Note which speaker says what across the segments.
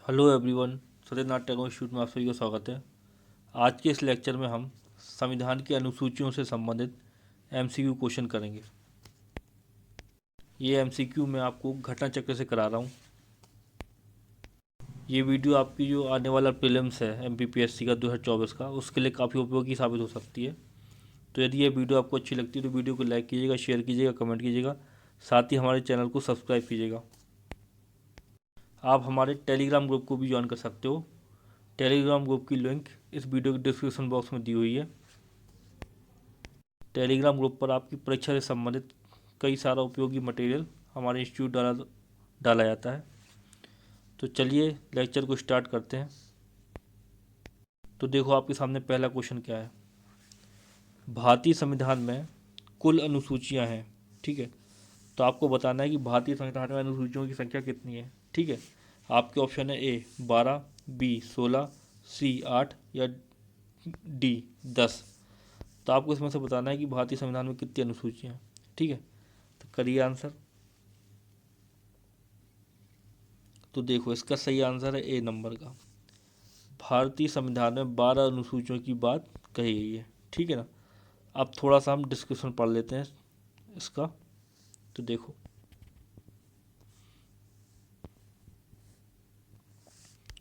Speaker 1: Hello everyone. Satyanath Tagore institute में आप सभी का स्वागत है। आज के इस लेक्चर में हम संविधान की अनुसूचियों से संबंधित एमसीक्यू क्वेश्चन करेंगे। ये एमसीक्यू मैं आपको घटना चक्र से करा रहा हूँ। ये वीडियो आपकी जो आने वाला प्रीलिम्स है एमपीपीएससी का 2024 का, उसके लिए काफ़ी उपयोगी साबित हो सकती है। तो यदि ये वीडियो आपको अच्छी लगती है तो वीडियो को लाइक कीजिएगा, शेयर कीजिएगा, कमेंट कीजिएगा, साथ ही हमारे चैनल को सब्सक्राइब कीजिएगा। आप हमारे टेलीग्राम ग्रुप को भी ज्वाइन कर सकते हो। टेलीग्राम ग्रुप की लिंक इस वीडियो के डिस्क्रिप्शन बॉक्स में दी हुई है। टेलीग्राम ग्रुप पर आपकी परीक्षा से संबंधित कई सारा उपयोगी मटेरियल हमारे इंस्टीट्यूट द्वारा डाला जाता है। तो चलिए लेक्चर को स्टार्ट करते हैं। तो देखो आपके सामने पहला क्वेश्चन क्या है। भारतीय संविधान में कुल अनुसूचियां हैं, ठीक है। तो आपको बताना है कि भारतीय संविधान में अनुसूचियों की संख्या कितनी है, ठीक है। आपके ऑप्शन है ए 12, बी 16, सी 8 या डी 10। तो आपको इसमें से बताना है कि भारतीय संविधान में कितनी अनुसूचियां हैं, ठीक है। तो करिए आंसर। तो देखो इसका सही आंसर है ए नंबर का। भारतीय संविधान में 12 अनुसूचियों की बात कही गई है, ठीक है ना। अब थोड़ा सा हम डिस्कशन पढ़ लेते हैं इसका। तो देखो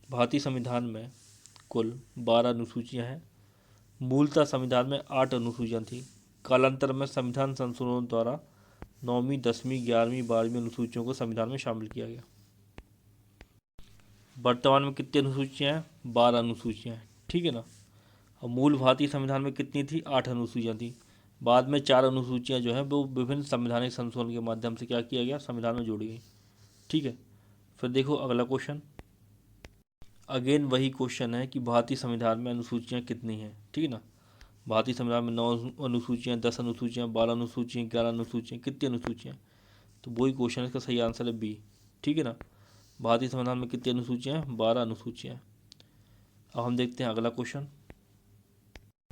Speaker 1: भारतीय संविधान में कुल 12 अनुसूचियां हैं। मूलतः संविधान में 8 अनुसूचियां थी। कालांतर में संविधान संशोधन द्वारा 9वीं, 10वीं, 11वीं, 12वीं अनुसूचियों को संविधान में शामिल किया गया। वर्तमान में कितनी अनुसूचियां हैं? 12 अनुसूचियां हैं, ठीक है ना। और मूल भारतीय संविधान में कितनी थी? 8 अनुसूचियां थी। बाद में 4 अनुसूचियां जो है वो विभिन्न संवैधानिक संशोधन के माध्यम से क्या किया गया? संविधान में जोड़ी गई, ठीक है। फिर देखो अगला क्वेश्चन। अगेन वही क्वेश्चन है कि भारतीय संविधान में अनुसूचियां कितनी हैं, ठीक है ना। भारतीय संविधान में 9 अनुसूचियां, 10 अनुसूचियां, 12 अनुसूचियां, 11 अनुसूचियां, कितनी अनुसूचियां? तो वही क्वेश्चन है, इसका सही आंसर है बी, ठीक है ना। भारतीय संविधान में कितनी अनुसूचियां हैं? 12 अनुसूचियां। अब हम देखते हैं अगला क्वेश्चन।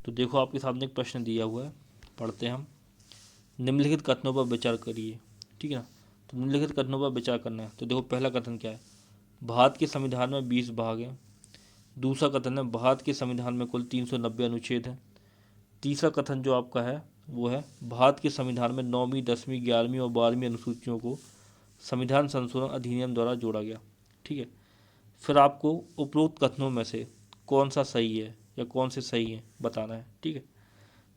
Speaker 1: तो देखो आपके सामने एक प्रश्न दिया हुआ है, पढ़ते हैं हम। निम्नलिखित कथनों पर विचार करिए, ठीक है ना। तो निम्नलिखित कथनों पर विचार करना है। तो देखो पहला कथन क्या है? भारत के संविधान में 20 भाग हैं। दूसरा कथन है भारत के संविधान में कुल 390 अनुच्छेद हैं। तीसरा कथन जो आपका है वो है भारत के संविधान में 9वीं, 10वीं, 11वीं और 12वीं अनुसूचियों को संविधान संशोधन अधिनियम द्वारा जोड़ा गया, ठीक है। फिर आपको उपरोक्त कथनों में से कौन सा सही है या कौन से सही है बताना है, ठीक है।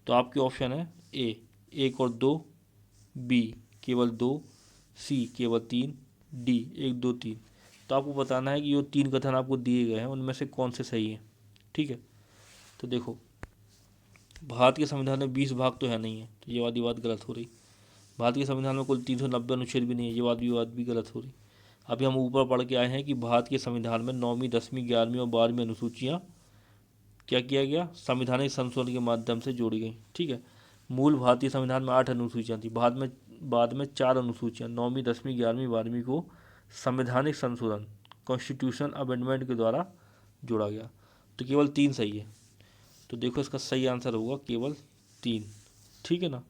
Speaker 1: तो आपके ऑप्शन है ए 1 और 2, बी केवल 2, सी केवल 3, डी 1, 2, 3। तो आपको बताना है कि जो 3 कथन आपको दिए गए हैं उनमें से कौन से सही हैं, ठीक है। तो देखो भारत के संविधान में 20 भाग तो है नहीं है, तो ये वाली बात गलत हो रही। भारत के संविधान में कुल 390 अनुच्छेद भी नहीं है, ये बात भी गलत हो रही। अभी हम ऊपर पढ़ के आए हैं कि भारत के संविधान में 9वीं, 10वीं, 11वीं और 12वीं अनुसूचियाँ क्या किया गया? संवैधानिक संशोधन के माध्यम से जोड़ी गई, ठीक है। मूल भारतीय संविधान में 8 अनुसूचियाँ थी। बाद में 4 अनुसूचियाँ 9वीं, 10वीं, 11वीं, 12वीं को संवैधानिक संशोधन कॉन्स्टिट्यूशन अमेंडमेंट के द्वारा जोड़ा गया। तो केवल 3 सही है। तो देखो इसका सही आंसर होगा केवल 3, ठीक है ना।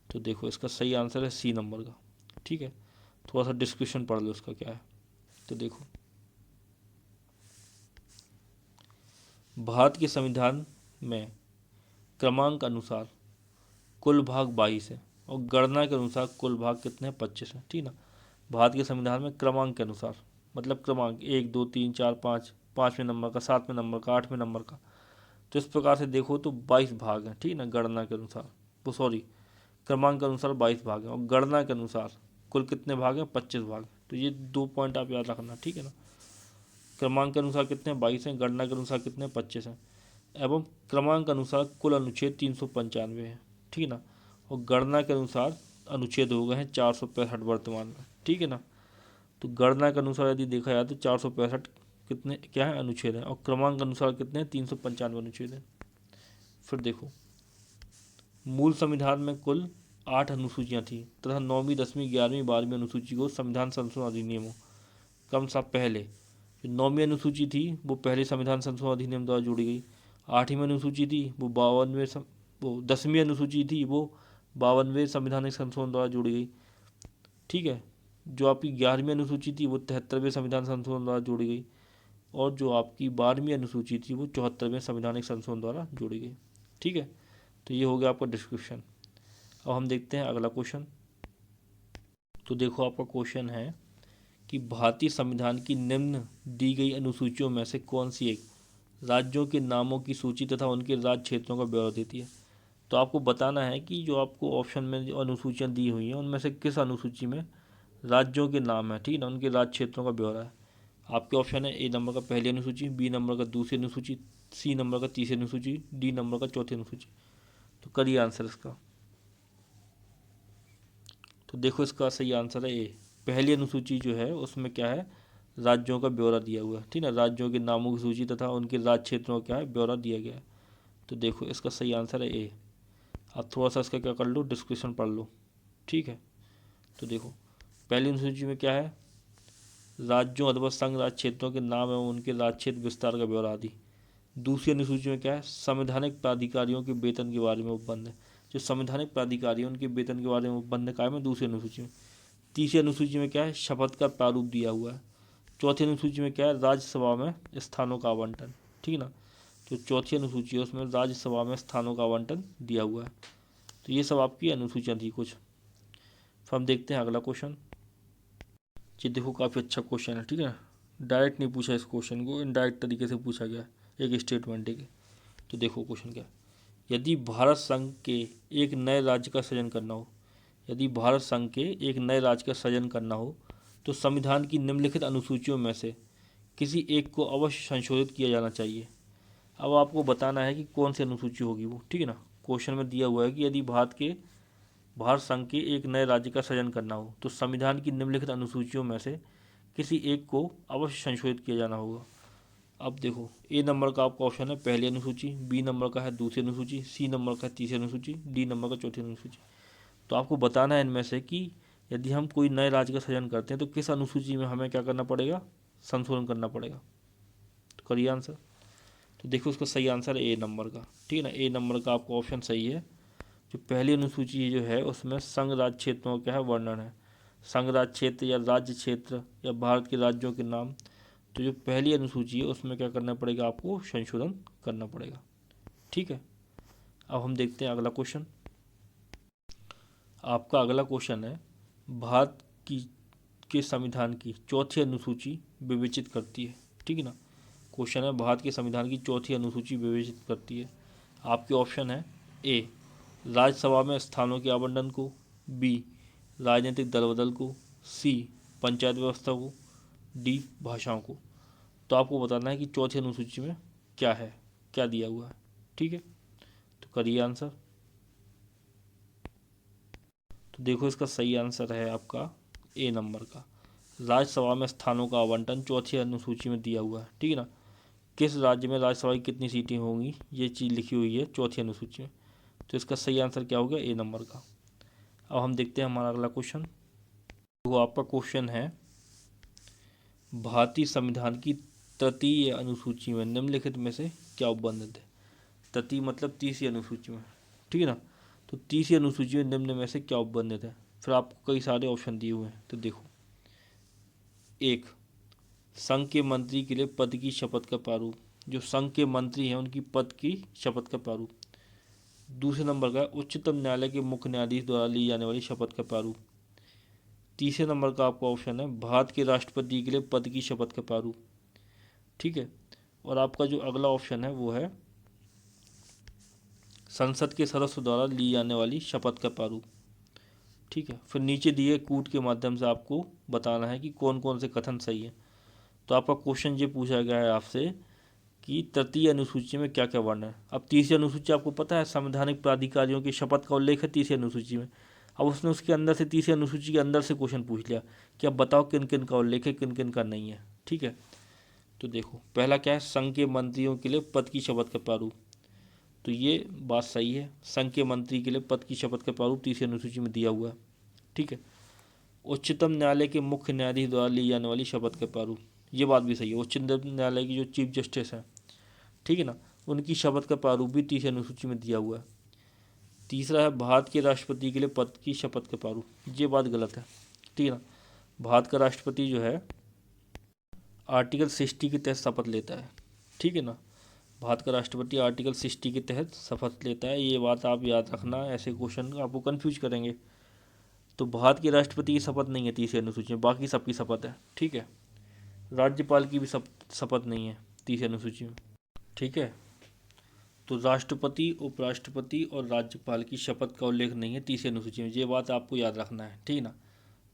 Speaker 1: तो देखो इसका सही आंसर है सी नंबर का, ठीक है। थोड़ा सा डिस्क्रिप्शन पढ़ लो उसका क्या है। तो देखो भारत के संविधान में क्रमांक अनुसार कुल भाग 22 है और गणना के अनुसार कुल भाग कितने हैं? 25 हैं, ठीक ना। भारत के संविधान में क्रमांक के अनुसार मतलब क्रमांक 1, 2, 3, 4, 5, 5वें नंबर का, 7वें नंबर का, 8वें नंबर का। तो इस प्रकार से देखो तो 22 भाग हैं, ठीक ना। गणना के अनुसार वो सॉरी क्रमांक के अनुसार 22 भाग हैं और गणना के अनुसार कुल कितने भाग हैं? 25 भाग। तो ये 2 पॉइंट आप याद रखना, ठीक है ना। क्रमांक के अनुसार कितने? 22 हैं। गणना के अनुसार कितने? 25 हैं। एवं क्रमांक के अनुसार कुल अनुच्छेद 395 है, ठीक है ना। और गणना के अनुसार अनुच्छेद हो गए हैं 465 वर्तमान में, ठीक है ना। तो गणना के अनुसार यदि देखा जाए तो 465 कितने क्या है? अनुच्छेद हैं। और क्रमांक के अनुसार कितने? 395 अनुच्छेद हैं। फिर देखो मूल संविधान में कुल 8 अनुसूचियाँ थी तथा 9वीं, 10वीं, 11वीं, 12वीं अनुसूची को संविधान संशोधन अधिनियम कम सा पहले जो 9वीं अनुसूची थी वो पहले संविधान संशोधन अधिनियम द्वारा जोड़ी गई। 8वीं अनुसूची थी वो 10वीं अनुसूची थी वो 52वें संविधानिक संशोधन द्वारा जोड़ी गई, ठीक है। जो आपकी 11वीं अनुसूची थी वो 73वें संविधान संशोधन द्वारा जोड़ी गई। और जो आपकी 12वीं अनुसूची थी वो 74वें संवैधानिक संशोधन द्वारा जोड़ी गई। ठीक है, तो ये हो गया आपका डिस्क्रिप्शन। अब हम देखते हैं अगला क्वेश्चन। तो देखो आपका क्वेश्चन है कि भारतीय संविधान की निम्न दी गई अनुसूचियों में से कौन सी एक राज्यों के नामों की सूची तथा उनके राज्य क्षेत्रों का ब्यौरा देती है। तो आपको बताना है कि जो आपको ऑप्शन में जो अनुसूचियाँ दी हुई हैं उनमें से किस अनुसूची में राज्यों के नाम है, ठीक है ना, उनके राज्य क्षेत्रों का ब्यौरा है। आपके ऑप्शन है ए नंबर का पहली अनुसूची, बी नंबर का दूसरी अनुसूची, सी नंबर का तीसरी अनुसूची, डी नंबर का चौथी अनुसूची। तो करिए आंसर इसका। तो देखो इसका सही आंसर है ए। पहली अनुसूची जो है उसमें क्या है, राज्यों का ब्यौरा दिया हुआ है, ठीक है ना, राज्यों के नामों की सूची तथा उनके राज्य क्षेत्रों का क्या है, ब्यौरा दिया गया है। तो देखो इसका सही आंसर है ए। आप थोड़ा सा इसका क्या कर लो, डिस्क्रिप्शन पढ़ लो। ठीक है, तो देखो पहली अनुसूची में क्या है, राज्यों अथवा संघ राज्य क्षेत्रों के नाम एवं उनके राज्य क्षेत्र विस्तार का ब्यौरा आदि। दूसरी अनुसूची में क्या है, संवैधानिक प्राधिकारियों के वेतन के बारे में उपबंध है। जो संवैधानिक प्राधिकारी उनके वेतन के बारे में उपबंध कायम है दूसरी अनुसूची में। तीसरी अनुसूची में क्या है, शपथ का प्रारूप दिया हुआ है। चौथी अनुसूची में क्या है, राज्यसभा में स्थानों का आवंटन, ठीक है ना। जो चौथी अनुसूची है उसमें राज्यसभा में स्थानों का आवंटन दिया हुआ है। तो ये सब आपकी अनुसूचियाँ थी कुछ। फिर हम देखते हैं अगला क्वेश्चन। ये देखो काफ़ी अच्छा क्वेश्चन है, ठीक है। डायरेक्ट नहीं पूछा इस क्वेश्चन को, इनडायरेक्ट तरीके से पूछा गया है एक स्टेटमेंट है कि। तो देखो क्वेश्चन क्या है, यदि भारत संघ के एक नए राज्य का सृजन करना हो, यदि भारत संघ के एक नए राज्य का सृजन करना हो तो संविधान की निम्नलिखित अनुसूचियों में से किसी एक को अवश्य संशोधित किया जाना चाहिए। अब आपको बताना है कि कौन सी अनुसूची होगी वो, ठीक है ना। क्वेश्चन में दिया हुआ है कि यदि भारत संघ के एक नए राज्य का सृजन करना हो तो संविधान की निम्नलिखित अनुसूचियों में से किसी एक को अवश्य संशोधित किया जाना होगा। अब देखो ए नंबर का आपका ऑप्शन है पहली अनुसूची, बी नंबर का है दूसरी अनुसूची, सी नंबर का है तीसरी अनुसूची, डी नंबर का चौथी अनुसूची। तो आपको बताना है इनमें से कि यदि हम कोई नए राज्य का सृजन करते हैं तो किस अनुसूची में हमें क्या करना पड़ेगा, संशोधन करना पड़ेगा। तो करिए आंसर। तो देखो उसका सही आंसर है ए नंबर का, ठीक है ना। ए नंबर का आपका ऑप्शन सही है। जो पहली अनुसूची जो है उसमें संघ राज्य क्षेत्रों का क्या है, वर्णन है। संघ राज्य क्षेत्र या राज्य क्षेत्र या भारत के राज्यों के नाम। तो जो पहली अनुसूची है उसमें क्या करना पड़ेगा, आपको संशोधन करना पड़ेगा। ठीक है, अब हम देखते हैं अगला क्वेश्चन। आपका अगला क्वेश्चन है, भारत की के संविधान की चौथी अनुसूची विवेचित करती है, ठीक है ना। क्वेश्चन है भारत के संविधान की चौथी अनुसूची विवेचित करती है। आपके ऑप्शन है ए राज्यसभा में स्थानों के आवंटन को, बी राजनीतिक दल बदल को, सी पंचायत व्यवस्था को, डी भाषाओं को। तो आपको बताना है कि चौथी अनुसूची में क्या है, क्या दिया हुआ है। ठीक है, तो करिए आंसर। तो देखो इसका सही आंसर है आपका ए नंबर का, राज्यसभा में स्थानों का आवंटन चौथी अनुसूची में दिया हुआ है, ठीक है ना। किस राज्य में राज्यसभा की कितनी सीटें होंगी ये चीज़ लिखी हुई है चौथी अनुसूची में। तो इसका सही आंसर क्या हो गया, ए नंबर का। अब हम देखते हैं हमारा अगला क्वेश्चन। वो आपका क्वेश्चन है, भारतीय संविधान की तृतीय अनुसूची में निम्नलिखित में से क्या उपबंधित है। तृतीय मतलब तीसरी अनुसूची में, ठीक है ना। तो तीसरी अनुसूची में निम्न में से क्या उपबंधित है। फिर आपको कई सारे ऑप्शन दिए हुए हैं। तो देखो, एक संघ के मंत्री के लिए पद की शपथ का प्रारूप, जो संघ के मंत्री हैं उनकी पद की शपथ का प्रारूप। दूसरे नंबर का उच्चतम न्यायालय के मुख्य न्यायाधीश द्वारा ली जाने वाली शपथ का प्रारूप। तीसरे नंबर का आपका ऑप्शन है भारत के राष्ट्रपति के लिए पद की शपथ का प्रारूप, ठीक है। और आपका जो अगला ऑप्शन है वो है संसद के सदस्य द्वारा ली जाने वाली शपथ का प्रारूप, ठीक है। फिर नीचे दिए कूट के माध्यम से आपको बताना है कि कौन कौन से कथन सही है। तो आपका क्वेश्चन ये पूछा गया है आपसे कि तृतीय अनुसूची में क्या क्या वर्णन है। अब तीसरी अनुसूची आपको पता है संवैधानिक प्राधिकारियों की शपथ का उल्लेख है तीसरी अनुसूची में। अब उसने उसके अंदर से तीसरी अनुसूची के अंदर से क्वेश्चन पूछ लिया कि अब बताओ किन किन का उल्लेख है किन किन का नहीं है, ठीक है। तो देखो पहला क्या है, संघ के मंत्रियों के लिए पद की शपथ का प्रारूप। तो ये बात सही है, संघ के मंत्री के लिए पद की शपथ का प्रारूप तीसरी अनुसूची में दिया हुआ है, ठीक है। उच्चतम न्यायालय के मुख्य न्यायाधीश द्वारा ली जाने वाली शपथ का प्रारूप, ये बात भी सही है। उच्चतम न्यायालय की जो चीफ जस्टिस हैं, ठीक है ना, उनकी शपथ का प्रारूप भी तीसरी अनुसूची में दिया हुआ है। तीसरा है भारत के राष्ट्रपति के लिए पद की शपथ का प्रारूप, ये बात गलत है, ठीक है ना। भारत का राष्ट्रपति जो है आर्टिकल 60 के तहत शपथ लेता है, ठीक है ना। भारत का राष्ट्रपति आर्टिकल 60 के तहत शपथ लेता है, ये बात आप याद रखना, ऐसे क्वेश्चन आपको कंफ्यूज करेंगे। तो भारत के राष्ट्रपति की शपथ नहीं है 30वीं अनुसूची में, बाकी सबकी शपथ है, ठीक है। राज्यपाल की भी शपथ नहीं है 30वीं अनुसूची में, ठीक है। तो राष्ट्रपति, उपराष्ट्रपति और राज्यपाल की शपथ का उल्लेख नहीं है 30वीं अनुसूची में, ये बात आपको याद रखना है, ठीक है ना।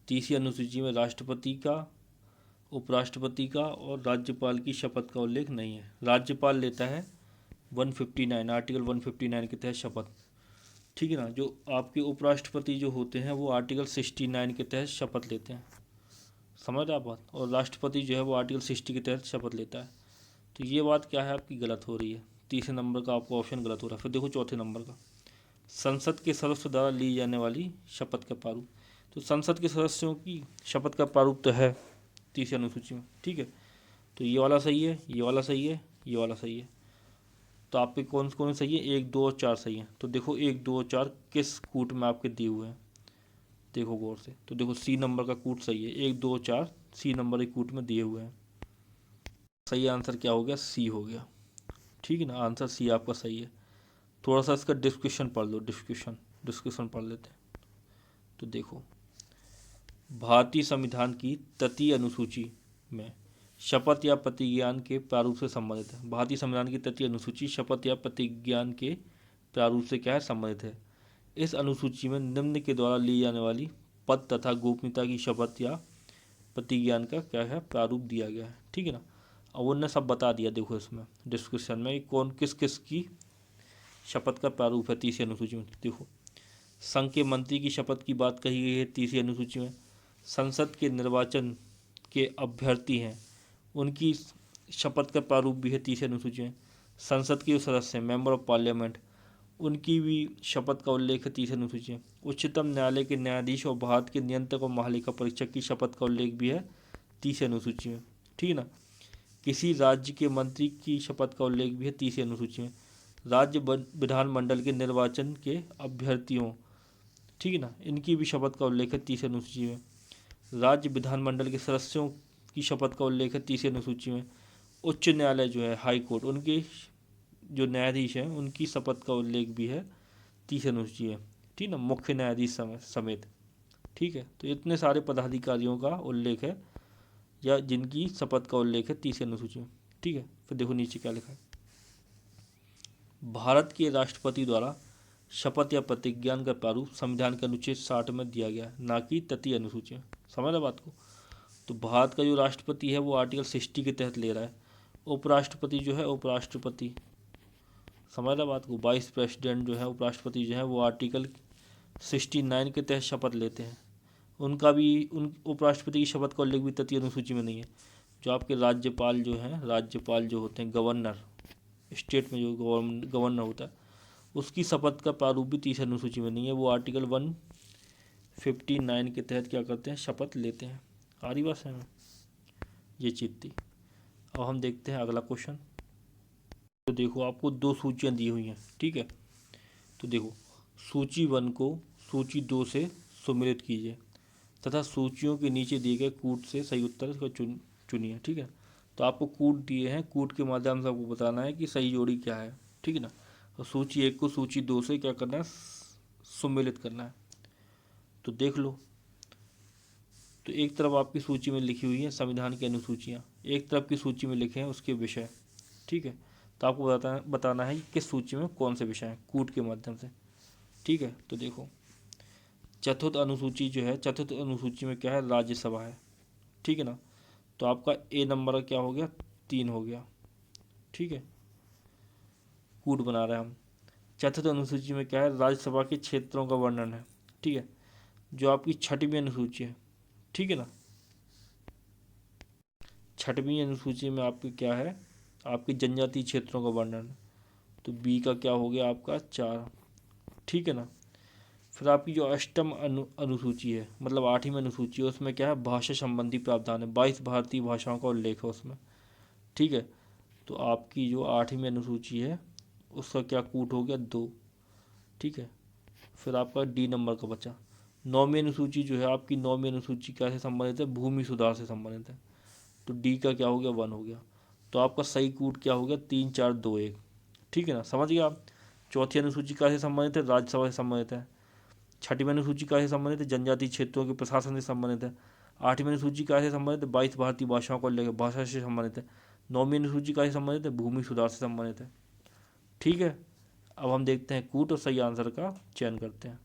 Speaker 1: 30वीं अनुसूची में राष्ट्रपति का, उपराष्ट्रपति का और राज्यपाल की शपथ का उल्लेख नहीं है। राज्यपाल लेता है 159, आर्टिकल 159 के तहत शपथ, ठीक है ना। जो आपके उपराष्ट्रपति जो होते हैं वो आर्टिकल 69 के तहत शपथ लेते हैं, समझ रहे आप बात। और राष्ट्रपति जो है वो आर्टिकल 60 के तहत शपथ लेता है। तो ये बात क्या है आपकी गलत हो रही है, तीसरे नंबर का आपका ऑप्शन गलत हो रहा है। फिर देखो चौथे नंबर का, संसद के सदस्यों द्वारा ली जाने वाली शपथ का प्रारूप। तो संसद के सदस्यों की शपथ का प्रारूप तो है 30वीं अनुसूची में, ठीक है। तो ये वाला सही है, ये वाला सही है, ये वाला सही है। तो आपके कौन कौन सही है, 1, 2 और 4 सही है। तो देखो 1, 2 और 4 किस कूट में आपके दिए हुए हैं, देखो गौर से। तो देखो सी नंबर का कूट सही है, 1, 2 और 4 सी नंबर के कूट में दिए हुए हैं। सही आंसर क्या हो गया, सी हो गया, ठीक है ना। आंसर सी आपका सही है। थोड़ा सा इसका डिस्क्रिप्शन पढ़ लो, डिस्क्रिप्शन पढ़ लेते हैं। तो देखो, भारतीय संविधान की तृतीय अनुसूची में शपथ या प्रतिज्ञान के प्रारूप से संबंधित है। भारतीय संविधान की तृतीय अनुसूची शपथ या प्रतिज्ञान के प्रारूप से क्या है, संबंधित है। इस अनुसूची में निम्न के द्वारा ली जाने वाली पद तथा गोपनीयता की शपथ या प्रतिज्ञान का क्या है, प्रारूप दिया गया है, ठीक है ना। अब उन्होंने सब बता दिया, देखो इसमें डिस्क्रिप्शन में कौन किस किस की शपथ का प्रारूप है 30वीं अनुसूची में। देखो, संघ के मंत्री की शपथ की बात कही गई है 30वीं अनुसूची में। संसद के निर्वाचन के अभ्यर्थी हैं, उनकी शपथ का प्रारूप भी है 30वीं अनुसूची में। संसद के जो सदस्य हैं, मेंबर ऑफ पार्लियामेंट, उनकी भी शपथ का उल्लेख है 30वीं अनुसूची में। उच्चतम न्यायालय के न्यायाधीश और भारत के नियंत्रक और महालेखा परीक्षक की शपथ का उल्लेख भी है 30वीं अनुसूची में, ठीक है ना। किसी राज्य के मंत्री की शपथ का उल्लेख भी है 30वीं अनुसूची में। राज्य विधानमंडल के निर्वाचन के अभ्यर्थियों, ठीक है ना, इनकी भी शपथ का उल्लेख है 30वीं अनुसूची में। राज्य विधानमंडल के सदस्यों की शपथ का उल्लेख है 30वीं अनुसूची में। उच्च न्यायालय जो है, हाई कोर्ट, उनके जो न्यायाधीश हैं उनकी शपथ का उल्लेख भी है 30वीं अनुसूची है, ठीक ना, मुख्य न्यायाधीश समेत, ठीक है। तो इतने सारे पदाधिकारियों का उल्लेख है या जिनकी शपथ का उल्लेख है 30वीं अनुसूची में, ठीक है। फिर देखो नीचे क्या लिखा है, भारत के राष्ट्रपति द्वारा शपथ या प्रतिज्ञान का प्रारूप संविधान के अनुच्छेद 60 में दिया गया है, ना कि तृतीय अनुसूची में, समझ रहे बात को। तो भारत का जो राष्ट्रपति है वो आर्टिकल 60 के तहत ले रहा है। उपराष्ट्रपति जो है, उपराष्ट्रपति, समझ रहे बात को, वाइस प्रेसिडेंट जो है, उपराष्ट्रपति जो है वो आर्टिकल 69 के तहत शपथ लेते हैं। उनका भी, उन उपराष्ट्रपति की शपथ का उल्लेख भी तृतीय अनुसूची में नहीं है। जो आपके राज्यपाल जो हैं, राज्यपाल जो होते हैं, गवर्नर, स्टेट में जो गवर्नर होता है, उसकी शपथ का प्रारूप भी 30 अनुसूची में नहीं है। वो आर्टिकल 159 के तहत क्या करते हैं, शपथ लेते हैं। आ रही बात समझ, ये चीज़ थी। अब हम देखते हैं अगला क्वेश्चन। तो देखो आपको 2 सूचियाँ दी हुई हैं, ठीक है। तो देखो, सूची 1 को सूची 2 से सम्मिलित कीजिए तथा सूचियों के नीचे दिए गए कूट से सही उत्तर को चुनिए, ठीक है। तो आपको कूट दिए हैं, कूट के माध्यम से आपको बताना है कि सही जोड़ी क्या है, ठीक है ना। तो सूची 1 को सूची 2 से क्या करना है, सम्मिलित करना है। तो देख लो, तो एक तरफ आपकी सूची में लिखी हुई है संविधान की अनुसूचियाँ, एक तरफ की सूची में लिखे हैं उसके विषय, ठीक है। तो आपको बताना है कि किस सूची में कौन से विषय हैं, कूट के माध्यम से, ठीक है। तो देखो, चतुर्थ अनुसूची जो है, चतुर्थ अनुसूची में क्या है, राज्यसभा है, ठीक है ना। तो आपका ए नंबर क्या हो गया, 3 हो गया, ठीक है। कूट बना रहे हैं हम। चतुर्थ अनुसूची में क्या है, राज्यसभा के क्षेत्रों का वर्णन है, ठीक है। जो आपकी 6वीं अनुसूची है, ठीक है ना, 6वीं अनुसूची में आपकी क्या है, आपके जनजातीय क्षेत्रों का वर्णन है। तो बी का क्या हो गया आपका 4, ठीक है ना। फिर आपकी जो अष्टम अनुसूची है, मतलब 8वीं अनुसूची है, उसमें क्या है, भाषा संबंधी प्रावधान है, 22 भारतीय भाषाओं का उल्लेख है उसमें, ठीक है। तो आपकी जो 8वीं अनुसूची है उसका क्या कूट हो गया, 2, ठीक है। फिर आपका डी नंबर का बचा। 9वीं अनुसूची जो है आपकी, 9वीं अनुसूची क्या से संबंधित है, भूमि सुधार से संबंधित है। तो डी का क्या हो गया 1 हो गया। तो आपका सही कूट क्या हो गया 3 4 2 1, ठीक है ना, समझ गए आप। चौथी अनुसूची कासे संबंधित है, राज्यसभा से संबंधित है। छठवीं अनुसूची कासे संबंधित है, जनजातीय क्षेत्रों के प्रशासन से संबंधित है। आठवीं अनुसूची कासे संबंधित है, 22 भारतीय भाषाओं को लेकर भाषा से संबंधित है। नौवीं अनुसूची कासे संबंधित है, भूमि सुधार से संबंधित है। ठीक है, अब हम देखते हैं कूट और सही आंसर का चयन करते हैं।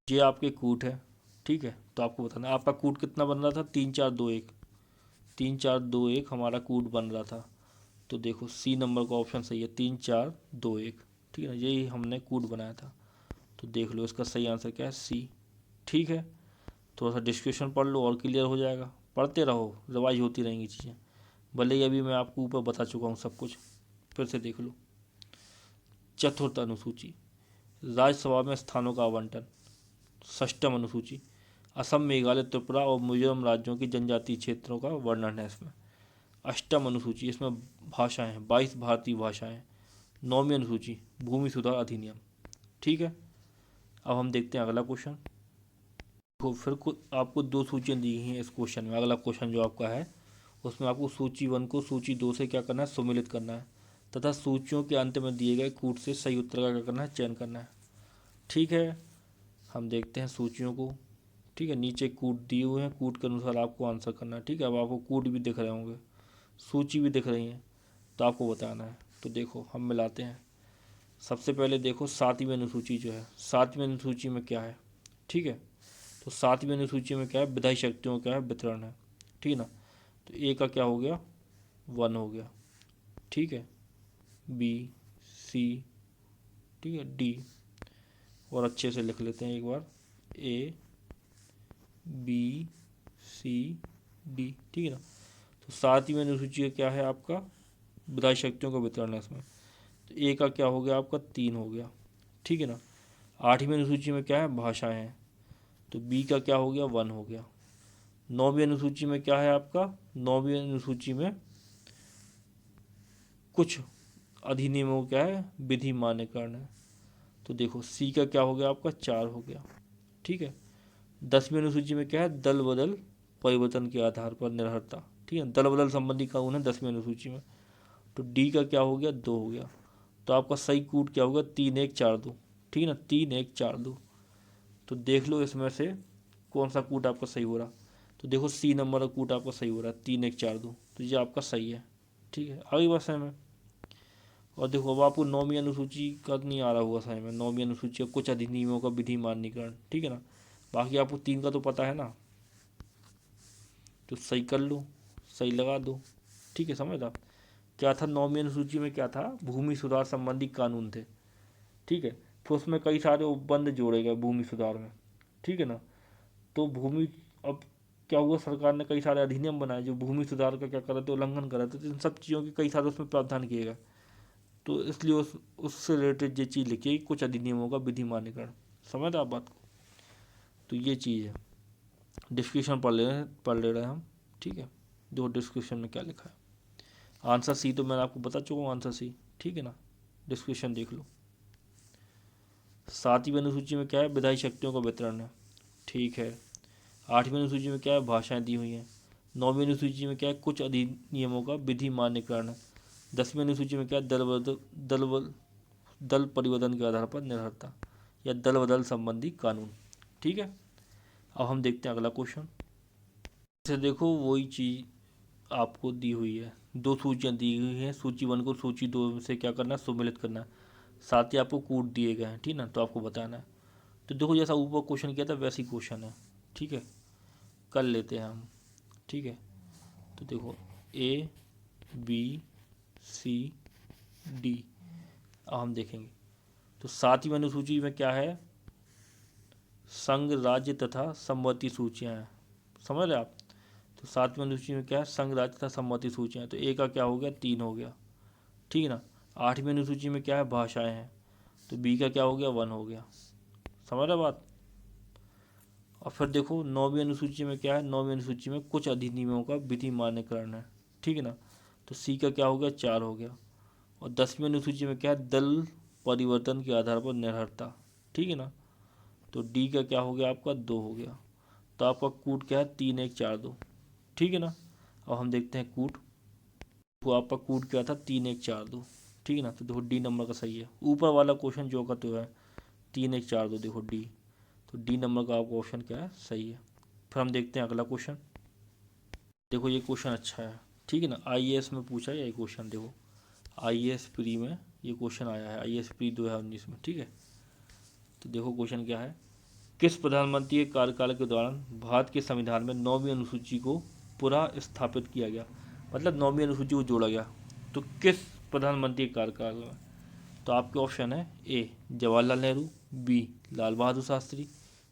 Speaker 1: ये आपके कूट है, ठीक है, तो आपको बताना है आपका कूट कितना बन रहा था 3 4 2 1, 3 4 2 1 हमारा कूट बन रहा था। तो देखो सी नंबर का ऑप्शन सही है, 3 4 2 1, ठीक है ना, यही हमने कूट बनाया था। तो देख लो इसका सही आंसर क्या है, सी। ठीक है, थोड़ा सा डिस्कशन पढ़ लो और क्लियर हो जाएगा। पढ़ते रहो, रिवाइज होती रहेंगी चीज़ें, भले ही अभी मैं आपको ऊपर बता चुका हूँ सब कुछ, फिर से देख लो। चतुर्थ अनुसूची, राज्यसभा में स्थानों का आवंटन। षष्ठम अनुसूची, असम मेघालय त्रिपुरा और मिजोरम राज्यों की जनजातीय क्षेत्रों का वर्णन है इसमें। अष्टम अनुसूची, इसमें भाषाएं हैं 22 भारतीय भाषाएं। नौवीं अनुसूची, भूमि सुधार अधिनियम। ठीक है, अब हम देखते हैं अगला क्वेश्चन। तो फिर आपको 2 सूचियाँ दी गई हैं इस क्वेश्चन में। अगला क्वेश्चन जो आपका है उसमें आपको सूची 1 को सूची 2 से क्या करना है, सम्मिलित करना है तथा सूचियों के अंत में दिए गए कूट से सही उत्तर का क्या करना है, चयन करना है। ठीक है, हम देखते हैं सूचियों को। ठीक है, नीचे कूट दिए हुए हैं, कूट के अनुसार आपको आंसर करना है। ठीक है, अब आपको कूट भी दिख रहे होंगे, सूची भी दिख रही है, तो आपको बताना है। तो देखो हम मिलाते हैं। सबसे पहले देखो 7वीं अनुसूची जो है, 7वीं अनुसूची में क्या है। ठीक है, तो 7वीं अनुसूची में क्या है, विधायी शक्तियों का है वितरण है। ठीक है ना, तो ए का क्या हो गया 1 हो गया। ठीक है, बी सी, ठीक है, डी, और अच्छे से लिख लेते हैं एक बार, ए बी सी डी। ठीक है ना, तो 7वीं अनुसूची का क्या है आपका, विधायी शक्तियों का वितरण है इसमें। तो ए का क्या हो गया आपका 3 हो गया। ठीक है ना, 8वीं अनुसूची में क्या है, भाषाएं हैं, तो बी का क्या हो गया 1 हो गया। 9वीं अनुसूची में क्या है आपका, 9वीं अनुसूची में कुछ अधिनियमों क्या है, विधि मान्यकरण है, तो देखो सी का क्या हो गया आपका 4 हो गया। ठीक है, 10वीं अनुसूची में क्या है, दल बदल परिवर्तन के आधार पर निर्भरता। ठीक है, दल बदल संबंधी कानून है 10वीं अनुसूची में। तो डी का क्या हो गया 2 हो गया। तो आपका सही कूट क्या होगा 3 1 4 2। ठीक है ना, 3 1 4 2। तो देख लो इसमें से कौन सा कूट आपका सही हो रहा। तो देखो सी नंबर का कूट आपका सही हो रहा है 3 1 4 2, तो ये आपका सही है। ठीक है, आगे बस है में। और देखो अब आपको 9वीं अनुसूची का नहीं आ रहा होगा सही में, 9वीं अनुसूची का कुछ अधिनियमों का विधि मान्यकरण। ठीक है ना, बाकी आपको 3 का तो पता है ना, तो सही कर लो, सही लगा दो। ठीक है, समझ आप क्या था, 9वीं अनुसूची में क्या था, भूमि सुधार संबंधी कानून थे। ठीक है, फिर उसमें कई सारे उपबंध जोड़े गए भूमि सुधार में। ठीक है ना, तो भूमि, अब क्या हुआ, सरकार ने कई सारे अधिनियम बनाए जो भूमि सुधार का क्या कर रहे थे, उल्लंघन कर रहे थे, तो इन सब चीज़ों के कई सारे उसमें प्रावधान किए गए। तो इसलिए उससे रिलेटेड ये चीज़ लिखी है कि कुछ अधिनियमों का विधि मान्यकरण। समझ आप बात को, तो ये चीज़ है। डिस्क्रिप्शन पढ़ ले रहे हैं हम। ठीक है, जो डिस्क्रिप्शन में क्या लिखा है। आंसर सी तो मैंने आपको बता चुका हूँ, आंसर सी। ठीक है ना, डिस्क्रिप्शन देख लो। 7वीं अनुसूची में क्या है, विधायी शक्तियों का वितरण है। ठीक है, 8वीं अनुसूची में क्या है, भाषाएं दी हुई हैं। 9वीं अनुसूची में क्या है, कुछ अधिनियमों का विधि मान्यकरण है। 10वीं अनुसूची में क्या है, दल परिवर्तन के आधार पर निर्भरता या दल बदल संबंधी कानून। ठीक है, अब हम देखते हैं अगला क्वेश्चन। जैसे देखो वही चीज़ आपको दी हुई है, 2 सूचियाँ दी हुई हैं, सूची 1 को सूची 2 से क्या करना है, सम्मिलित करना है, साथ ही आपको कूट दिए गए हैं। ठीक ना, तो आपको बताना है। तो देखो जैसा ऊपर क्वेश्चन किया था वैसे ही क्वेश्चन है। ठीक है, कर लेते हैं हम। ठीक है, तो देखो ए बी सी डी, अब हम देखेंगे। तो 7वीं अनुसूची में क्या है, संघ राज्य तथा संमति सूचियाँ हैं। समझ रहे आप, तो 7वीं अनुसूची में क्या है, संघ राज्य तथा संमति सूचियाँ, तो ए का क्या हो गया 3 हो गया। ठीक है ना, 8वीं अनुसूची में क्या है, भाषाएं हैं, तो बी का क्या हो गया 1 हो गया। समझ रहे बात। और फिर देखो 9वीं अनुसूची में क्या है, 9वीं अनुसूची में कुछ अधिनियमों का विधि मान्यकरण है। ठीक है ना, तो सी का क्या हो गया 4 हो गया। और 10वीं अनुसूची में क्या है, दल परिवर्तन के आधार पर निर्भरता। ठीक है ना, तो डी का क्या हो गया आपका 2 हो गया। तो आपका कूट क्या है 3 1 4 2। ठीक है ना, अब हम देखते हैं कूट। वो आपका कूट क्या था, 3 1 4 2, ठीक है ना। तो देखो डी नंबर का सही है। ऊपर वाला क्वेश्चन जो का तो है 3 1 4 2, देखो डी, तो डी नंबर का आपका ऑप्शन क्या है, सही है। फिर हम देखते हैं अगला क्वेश्चन। देखो ये क्वेश्चन अच्छा है, ठीक है ना। आईएएस में पूछा है ये क्वेश्चन, देखो आईएएस प्री में ये क्वेश्चन आया है, आईएएस प्री 2019 में, ठीक है। तो देखो क्वेश्चन क्या है, किस प्रधानमंत्री के कार्यकाल के दौरान भारत के संविधान में 9वीं अनुसूची को पुनः स्थापित किया गया, मतलब 9वीं अनुसूची को जोड़ा गया। तो किस प्रधानमंत्री के कार्यकाल में? तो आपके ऑप्शन है ए जवाहरलाल नेहरू, बी लाल बहादुर शास्त्री,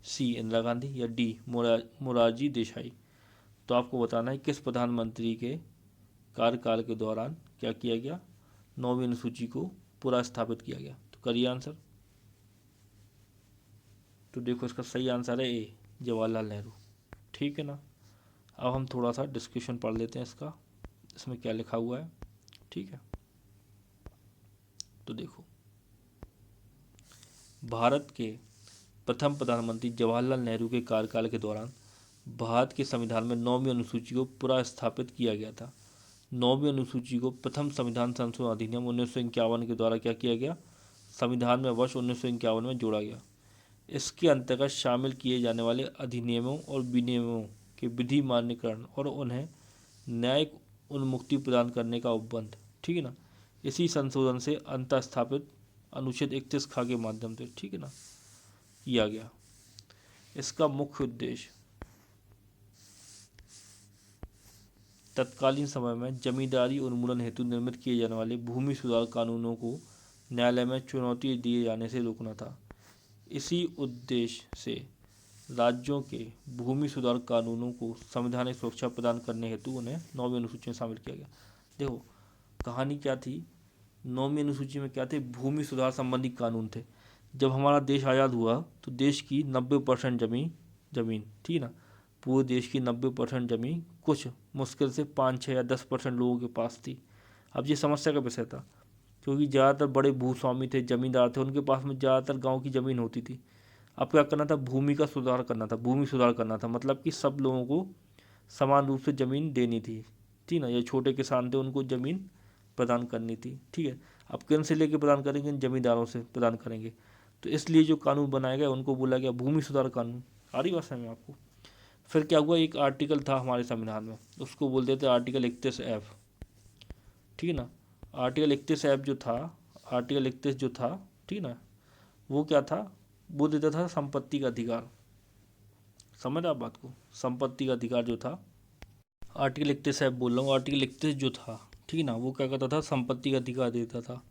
Speaker 1: सी इंदिरा गांधी, या डी मोरारजी देसाई। तो आपको बताना है किस प्रधानमंत्री के कार्यकाल के दौरान क्या किया गया, 9वीं अनुसूची को पुनः स्थापित किया गया। तो करिए आंसर। तो देखो इसका सही आंसर है ए जवाहरलाल नेहरू, ठीक है ना। अब हम थोड़ा सा डिस्कशन पढ़ लेते हैं इसका, इसमें क्या लिखा हुआ है, ठीक है। तो देखो भारत के प्रथम प्रधानमंत्री जवाहरलाल नेहरू के कार्यकाल के दौरान भारत के संविधान में 9वीं अनुसूची को पुनः स्थापित किया गया था। 9वीं अनुसूची को प्रथम संविधान संशोधन अधिनियम 1951 के द्वारा क्या किया गया, संविधान में वर्ष 1951 में जोड़ा गया। इसके अंतर्गत शामिल किए जाने वाले अधिनियमों और विनियमों के विधि मान्यकरण और उन्हें न्यायिक उन्मुक्ति प्रदान करने का उपबंध, ठीक है ना, इसी संशोधन से अंतः स्थापित अनुच्छेद 31 खा के माध्यम से, ठीक है ना, किया गया। इसका मुख्य उद्देश्य तत्कालीन समय में जमींदारी उन्मूलन हेतु निर्मित किए जाने वाले भूमि सुधार कानूनों को न्यायालय में चुनौती दिए जाने से रोकना था। इसी उद्देश्य से राज्यों के भूमि सुधार कानूनों को संवैधानिक सुरक्षा प्रदान करने हेतु उन्हें 9वीं अनुसूची में शामिल किया गया। देखो कहानी क्या थी, 9वीं अनुसूची में क्या थे, भूमि सुधार संबंधी कानून थे। जब हमारा देश आज़ाद हुआ तो देश की 90% जमीन, ठीक है ना, पूरे देश की 90% जमीन कुछ मुश्किल से 5 6 या 10% लोगों के पास थी। अब ये समस्या का विषय था, क्योंकि ज़्यादातर बड़े भूस्वामी थे, जमींदार थे, उनके पास में ज़्यादातर गांव की ज़मीन होती थी। अब क्या करना था, भूमि का सुधार करना था, भूमि सुधार करना था, मतलब कि सब लोगों को समान रूप से ज़मीन देनी थी, ठीक ना। ये छोटे किसान थे, उनको ज़मीन प्रदान करनी थी, ठीक है। अब किन से लेके प्रदान करेंगे, जमींदारों से प्रदान करेंगे। तो इसलिए जो कानून बनाया गया उनको बोला गया भूमि सुधार कानून। आ रही बात समझ में आपको। फिर क्या हुआ, एक आर्टिकल था हमारे संविधान में, उसको बोलते थे आर्टिकल 31F, ठीक है ना। आर्टिकल 31F जो था, आर्टिकल 31 जो था, ठीक है ना, वो क्या था, वो देता था संपत्ति का अधिकार। समझ आप बात को, संपत्ति का अधिकार जो था, आर्टिकल 31F बोल रहा हूँ, आर्टिकल 31 जो था, ठीक है ना, वो क्या करता था, संपत्ति का अधिकार देता था।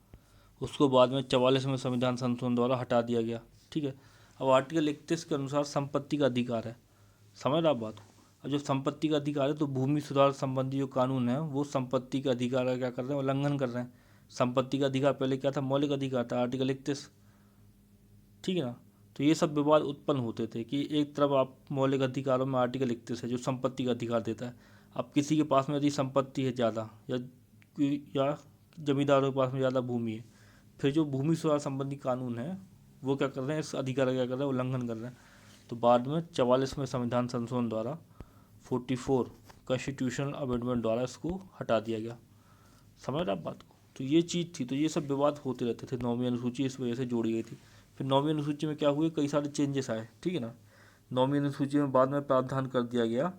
Speaker 1: उसको बाद में 44 में संविधान संशोधन द्वारा हटा दिया गया, ठीक है। अब आर्टिकल 31 के अनुसार संपत्ति का अधिकार है, समझ रहे आप बात को। और जो संपत्ति का अधिकार है तो भूमि सुधार संबंधी जो कानून है वो संपत्ति का अधिकार का क्या कर रहे हैं, उल्लंघन कर रहे हैं। संपत्ति का अधिकार पहले क्या था, मौलिक अधिकार था, आर्टिकल 31, ठीक है ना। तो ये सब विवाद उत्पन्न होते थे कि एक तरफ आप मौलिक अधिकारों में आर्टिकल 31 है जो संपत्ति का अधिकार देता है। अब किसी के पास में यदि संपत्ति है ज़्यादा, या जमींदारों के पास में ज़्यादा भूमि है, फिर जो भूमि सुधार संबंधी कानून है वो क्या कर रहे हैं, इस अधिकार का क्या कर रहे हैं, उल्लंघन कर रहे हैं। तो बाद में 44 में संविधान संशोधन द्वारा 44 कॉन्स्टिट्यूशनल अमेंडमेंट द्वारा इसको हटा दिया गया। समझ रहे आप बात को। तो ये चीज़ थी, तो ये सब विवाद होते रहते थे। 9वीं अनुसूची इस वजह से जोड़ी गई थी। फिर 9वीं अनुसूची में क्या हुए, कई सारे चेंजेस आए, ठीक है ना। 9वीं अनुसूची में बाद में प्रावधान कर दिया गया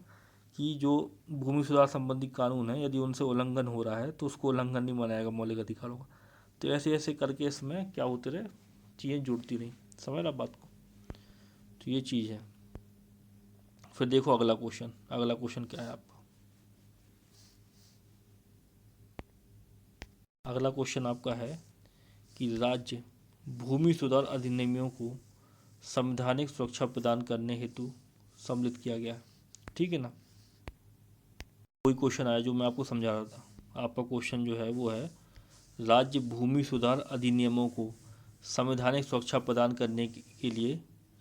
Speaker 1: कि जो भूमि सुधार संबंधी कानून है यदि उनसे उल्लंघन हो रहा है तो उसको उल्लंघन नहीं मानेगा मौलिक अधिकारों का। तो ऐसे ऐसे करके इसमें क्या होते रहे, चीज़ें जुड़ती रहीं। समझ रहे आप बात को। तो ये चीज़ है। फिर देखो अगला क्वेश्चन, अगला क्वेश्चन क्या है आपका, अगला क्वेश्चन आपका है कि राज्य भूमि सुधार अधिनियमों को संवैधानिक सुरक्षा प्रदान करने हेतु सम्मिलित किया गया है, ठीक है ना। कोई क्वेश्चन आया जो मैं आपको समझा रहा था। आपका क्वेश्चन जो है वो है राज्य भूमि सुधार अधिनियमों को संवैधानिक सुरक्षा प्रदान करने के लिए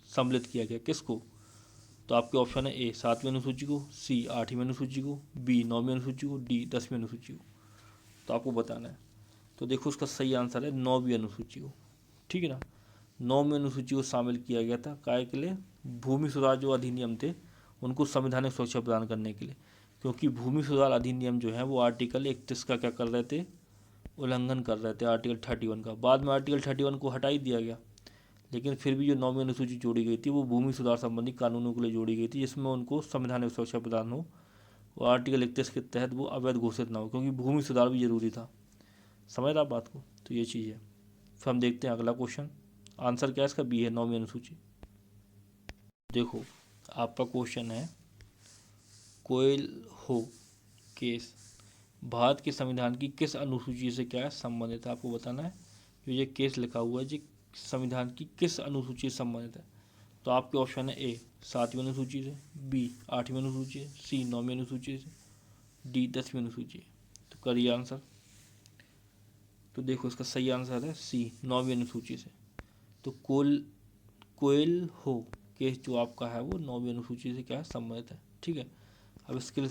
Speaker 1: सम्मिलित किया गया, किसको। तो आपके ऑप्शन है ए 7वीं अनुसूची को, सी 8वीं अनुसूची को, बी 9वीं अनुसूची को, डी 10वीं अनुसूची को। तो आपको बताना है। तो देखो उसका सही आंसर है 9वीं अनुसूची को, ठीक है ना। 9वीं अनुसूची को शामिल किया गया था काय के लिए, भूमि सुधार जो अधिनियम थे उनको संवैधानिक सुरक्षा प्रदान करने के लिए। क्योंकि भूमि सुधार अधिनियम जो है वो आर्टिकल 31 का क्या कर रहे थे, उल्लंघन कर रहे थे, आर्टिकल 31 का। बाद में आर्टिकल 31 को हटा ही दिया गया, लेकिन फिर भी जो 9वीं अनुसूची जोड़ी गई थी वो भूमि सुधार संबंधी कानूनों के लिए जोड़ी गई थी, जिसमें उनको संवैधानिक सुरक्षा प्रदान हो और आर्टिकल 31 के तहत वो अवैध घोषित ना हो, क्योंकि भूमि सुधार भी जरूरी था। समझ रहा आप बात को? तो ये चीज़ है। फिर हम देखते हैं अगला क्वेश्चन। आंसर क्या है इसका? बी है, 9वीं अनुसूची। देखो आपका क्वेश्चन है, कोयल हो केस भारत के संविधान की किस अनुसूची से क्या है संबंधित है? आपको बताना है जो ये केस लिखा हुआ है जी संविधान की किस अनुसूची से संबंधित है। तो आपके ऑप्शन है ए 7वीं अनुसूची से, बी 8वीं अनुसूची से, सी 9वीं अनुसूची से, डी 10वीं अनुसूची। तो करिए आंसर। तो देखो इसका सही आंसर है सी 9वीं अनुसूची से। तो कोयल हो केस जो आपका है वो 9वीं अनुसूची से क्या है संबंधित है। ठीक है, अब इसके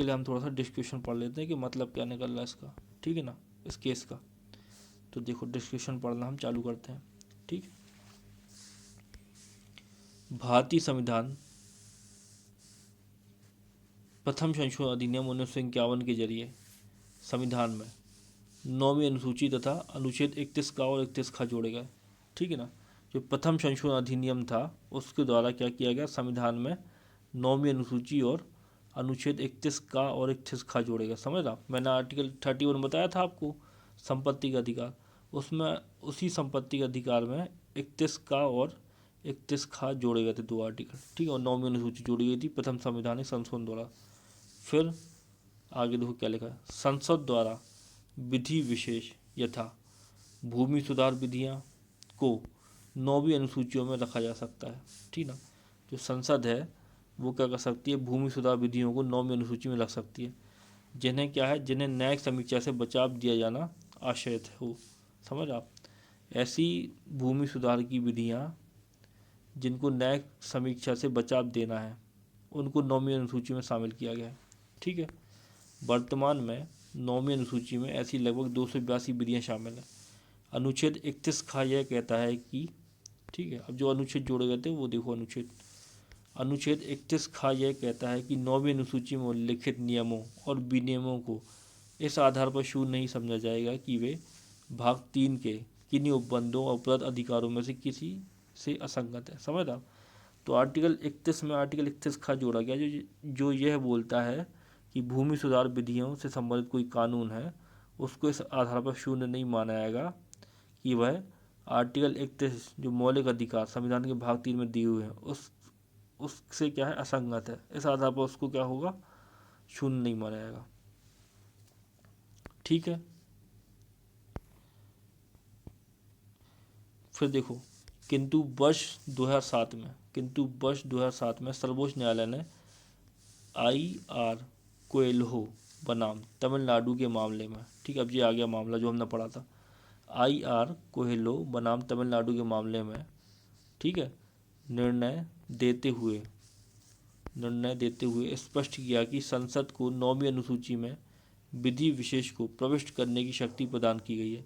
Speaker 1: लिए हम थोड़ा सा डिस्क्रिप्शन पढ़ लेते हैं कि मतलब क्या निकल रहा है इसका। ठीक है ना, इस केस का। तो देखो डिस्क्रिप्शन पढ़ना हम चालू करते हैं। ठीक, भारतीय संविधान प्रथम संशोधन अधिनियम 1951 के जरिए संविधान में 9वीं अनुसूची तथा अनुच्छेद 31 का और 31 खा जोड़े गए। ठीक है ना, जो प्रथम संशोधन अधिनियम था उसके द्वारा क्या किया गया, संविधान में 9वीं अनुसूची और अनुच्छेद 31 का और 31 खा जोड़े गए। समझ रहा, मैंने आर्टिकल 31 बताया था आपको संपत्ति का अधिकार, उसमें उसी संपत्ति के अधिकार में 31 का और 31 खा जोड़े गए थे, 2 आर्टिकल। ठीक है, और 9वीं अनुसूची जोड़ी गई थी प्रथम संवैधानिक संशोधन द्वारा। फिर आगे देखो क्या लिखा है, संसद द्वारा विधि विशेष यथा भूमि सुधार विधियाँ को 9वीं अनुसूचियों में रखा जा सकता है। ठीक ना, जो संसद है वो क्या कर सकती है, भूमि सुधार विधियों को 9वीं अनुसूची में रख सकती है, जिन्हें क्या है, जिन्हें न्यायिक समीक्षा से बचाव दिया जाना आशयत हो। समझ आप, ऐसी भूमि सुधार की विधियाँ जिनको न्यायिक समीक्षा से बचाव देना है उनको 9वीं अनुसूची में शामिल किया गया है। ठीक है, वर्तमान में 9वीं अनुसूची में ऐसी लगभग 282 विधियाँ शामिल हैं। अनुच्छेद 31 खा यह कहता है कि, ठीक है, अब जो अनुच्छेद जोड़े गए थे वो देखो, अनुच्छेद 31 खा यह कहता है कि 9वीं अनुसूची में उल्लिखित नियमों और विनियमों को इस आधार पर शून्य नहीं समझा जाएगा कि वे भाग 3 के किन्हीं उपबंधों और उपलब्ध अधिकारों में से किसी से असंगत है। समझ आप, तो आर्टिकल 31 में आर्टिकल 31 खा जोड़ा गया जो यह बोलता है कि भूमि सुधार विधियों से संबंधित कोई कानून है उसको इस आधार पर शून्य नहीं माना जाएगा कि वह आर्टिकल 31 जो मौलिक अधिकार संविधान के भाग 3 में दिए हुए हैं उससे क्या है, असंगत है। इस आधार पर उसको क्या होगा, शून्य नहीं माना जाएगा। ठीक है, फिर देखो, किंतु वर्ष 2007 में सर्वोच्च न्यायालय ने IR कोएल्हो बनाम तमिलनाडु के मामले में, ठीक है, अब ये आ गया मामला जो हमने पढ़ा था, IR कोएल्हो बनाम तमिलनाडु के मामले में, ठीक है, निर्णय देते हुए स्पष्ट किया कि संसद को 9वीं अनुसूची में विधि विशेष को प्रविष्ट करने की शक्ति प्रदान की गई है,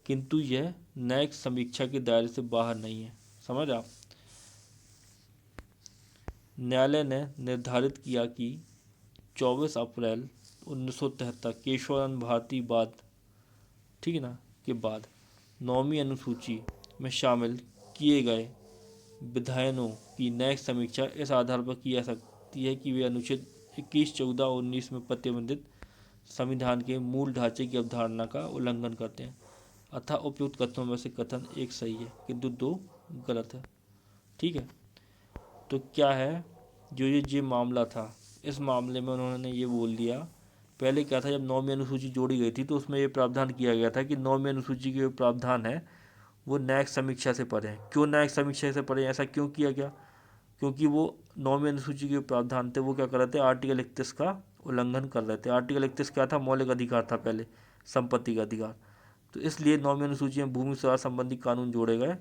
Speaker 1: किंतु यह न्यायिक समीक्षा के दायरे से बाहर नहीं है। समझ आप, न्यायालय ने निर्धारित किया कि 24 अप्रैल 1973 केशवानंद भारती बाद, ठीक है ना, के बाद 9वीं अनुसूची में शामिल किए गए विधायनों की न्यायिक समीक्षा इस आधार पर की जा सकती है कि वे अनुच्छेद 21, 14 और 19 में प्रतिबंधित संविधान के मूल ढांचे की अवधारणा का उल्लंघन करते हैं, अतः उपयुक्त कथनों में से कथन 1 सही है किंतु 2 गलत है। ठीक है, तो क्या है, जो ये मामला था, इस मामले में उन्होंने ये बोल दिया, पहले क्या था, जब 9वीं अनुसूची जोड़ी गई थी तो उसमें ये प्रावधान किया गया था कि 9वीं अनुसूची के जो प्रावधान है वो न्यायिक समीक्षा से परे हैं। क्यों न्यायिक समीक्षा से परे, ऐसा क्यों किया गया, क्योंकि वो 9वीं अनुसूची के प्रावधान थे वो क्या कर रहे थे, आर्टिकल 31 का उल्लंघन कर रहे थे। आर्टिकल 31 क्या था, मौलिक अधिकार था, पहले संपत्ति का अधिकार। तो इसलिए 9वीं अनुसूची में भूमि सुधार संबंधी कानून जोड़े गए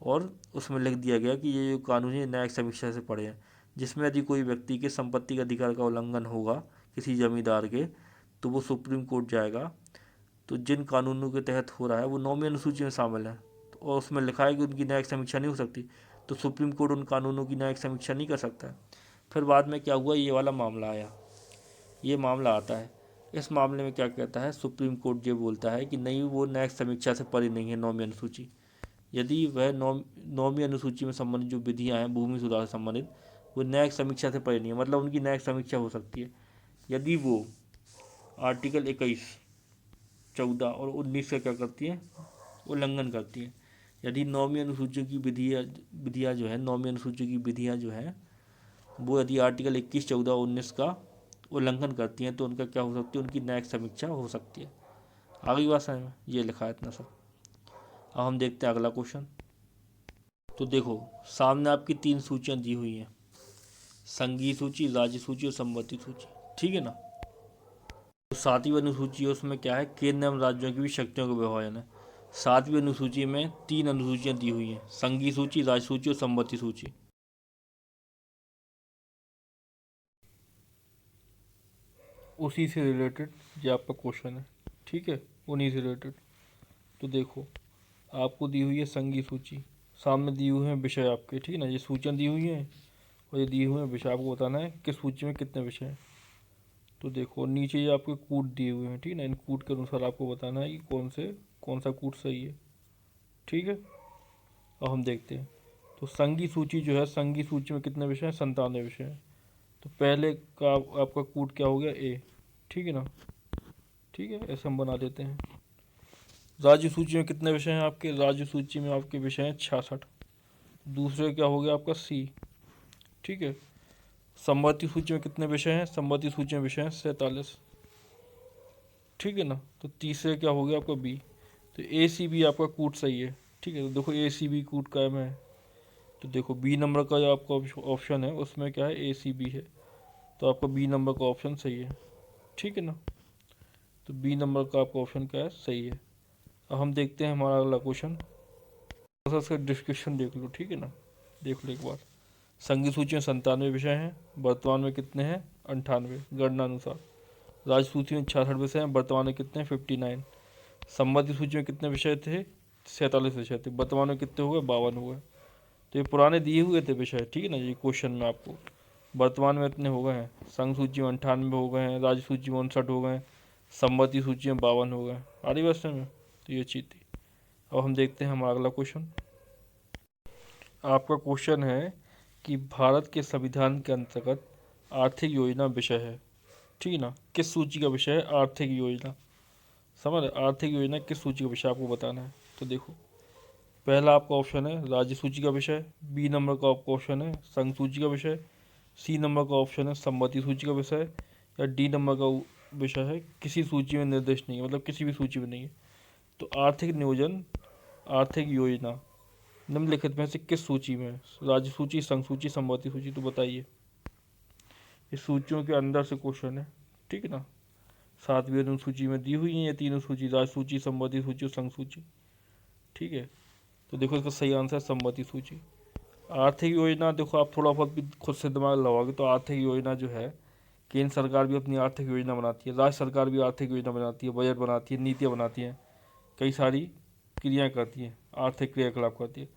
Speaker 1: और उसमें लिख दिया गया कि ये जो कानून है न्यायिक समीक्षा से परे हैं, जिसमें यदि कोई व्यक्ति के संपत्ति के अधिकार का उल्लंघन होगा किसी जमींदार के, तो वो सुप्रीम कोर्ट जाएगा। तो जिन कानूनों के तहत हो रहा है वो 9वीं अनुसूची में शामिल है और उसमें लिखा है कि उनकी न्यायिक समीक्षा नहीं हो सकती, तो सुप्रीम कोर्ट उन कानूनों की न्यायिक समीक्षा नहीं कर सकता है। फिर बाद में क्या हुआ, ये वाला मामला आया, ये मामला आता है। इस मामले में क्या कहता है सुप्रीम कोर्ट, ये बोलता है कि नहीं, वो न्यायिक समीक्षा से परे नहीं है नौवीं अनुसूची। यदि वह नौवीं अनुसूची में संबंधित जो विधियाँ हैं भूमि सुधार से संबंधित, वो न्यायिक समीक्षा से परे नहीं है, मतलब उनकी न्यायिक समीक्षा हो सकती है यदि वो आर्टिकल 21, 14 और 19 का क्या करती है, उल्लंघन करती है। यदि नौवीं अनुसूची की विधियाँ जो है, नौवीं अनुसूची की विधियाँ जो है वो यदि आर्टिकल 21, 14 और 19 का उल्लंघन करती हैं तो उनका क्या हो सकती है, उनकी न्यायिक समीक्षा हो सकती है। आगे बात समझ में, ये लिखा है इतना सब। अब हम देखते हैं अगला क्वेश्चन। तो देखो, सामने आपकी 3 सूचियाँ दी हुई हैं, संघीय सूची, राज्य सूची और संबंधित सूची, ठीक है ना। तो 7वीं अनुसूची है, उसमें क्या है, केंद्र एवं राज्यों की भी शक्तियों का विभाजन है। 7वीं अनुसूची में 3 अनुसूचियाँ दी हुई हैं, संघीय सूची, राज्य सूची और संबंधित सूची। उसी से रिलेटेड ये आपका क्वेश्चन है, ठीक है, उन्हीं से रिलेटेड। तो देखो, आपको दी हुई है संघीय सूची, सामने दी हुए हैं विषय आपके, ठीक है ना, ये सूचियाँ दी हुई हैं और ये दिए हुए हैं विषय, आपको बताना है किस सूची में कितने विषय हैं। तो देखो नीचे ये आपके कूट दिए हुए हैं, ठीक है ना, इन कूट के अनुसार आपको बताना है कि कौन सा कूट सही है, ठीक है। अब हम देखते हैं। तो संघीय सूची जो है, संघीय सूची में कितने विषय हैं, 97 विषय हैं। तो पहले का आपका कूट क्या हो गया, ए, ठीक है ना, ठीक है, ऐसे हम बना देते हैं। राज्य सूची में कितने विषय हैं आपके, राज्य सूची में आपके विषय हैं 66। दूसरे क्या हो गया आपका सी, ठीक है। संबंधित सूची में कितने विषय हैं, संबंधित सूची में विषय हैं 47, ठीक है ना। तो तीसरे क्या हो गया आपका बी। तो ए सी बी आपका कूट सही है, ठीक है। तो देखो ए सी बी कूट कायम है। तो देखो बी नंबर का जो आपका ऑप्शन है उसमें क्या है, ए सी बी है, तो आपका बी नंबर का ऑप्शन सही है, ठीक है ना। तो बी नंबर का आपका ऑप्शन क्या है, सही है। अब हम देखते हैं हमारा अगला क्वेश्चन। थोड़ा सा इसका डिस्क्रिप्शन देख लो, ठीक है ना, देख लो एक बार। संघीय सूची में 97 विषय हैं, वर्तमान में कितने हैं, 98 गणना अनुसार। राज्य सूची में 66 विषय हैं, वर्तमान में कितने हैं, 59। संबंधित सूची में कितने विषय थे, 47 विषय थे, वर्तमान में कितने हुए, 52 हुए। तो ये पुराने दिए हुए थे विषय, ठीक है ना, ये क्वेश्चन में आपको वर्तमान में इतने हो गए हैं, संघ सूची में 98 हो गए हैं, राज्य सूची में 59 हो गए हैं, संबंधित सूची में 52 हो गए। आधी बात समझ में, तो ये चीज़ थी। अब हम देखते हैं हमारा अगला क्वेश्चन। आपका क्वेश्चन है कि भारत के संविधान के अंतर्गत आर्थिक योजना विषय है, ठीक है ना, किस सूची का विषय है, आर्थिक योजना। समझ रहे, आर्थिक योजना किस सूची का विषय आपको बताना है। तो देखो, पहला आपका ऑप्शन है राज्य सूची का विषय, बी नंबर का आपका ऑप्शन है संघ सूची का विषय, सी नंबर का ऑप्शन है संबंधित सूची का विषय, या डी नंबर का विषय है किसी सूची में निर्दिष्ट नहीं है, मतलब किसी भी सूची में नहीं है। तो आर्थिक नियोजन, आर्थिक योजना निम्नलिखित में से किस सूची में है, राज्य सूची, संघ सूची, संबंधित सूची। तो बताइए, इस सूचियों के अंदर से क्वेश्चन है, ठीक है ना। 7वीं अनुसूची में दी हुई है ये तीनों सूची, राज्य सूची, संबंधित सूची और संघ सूची, ठीक है। तो देखो इसका सही आंसर है संबंधित सूची। आर्थिक योजना, देखो आप थोड़ा बहुत भी खुद से दिमाग लगाओगे तो आर्थिक योजना जो है, केंद्र सरकार भी अपनी आर्थिक योजना बनाती है, राज्य सरकार भी आर्थिक योजना बनाती है, बजट बनाती है, नीतियाँ बनाती हैं, कई सारी क्रियाएँ करती हैं, आर्थिक क्रियाकलाप करती है।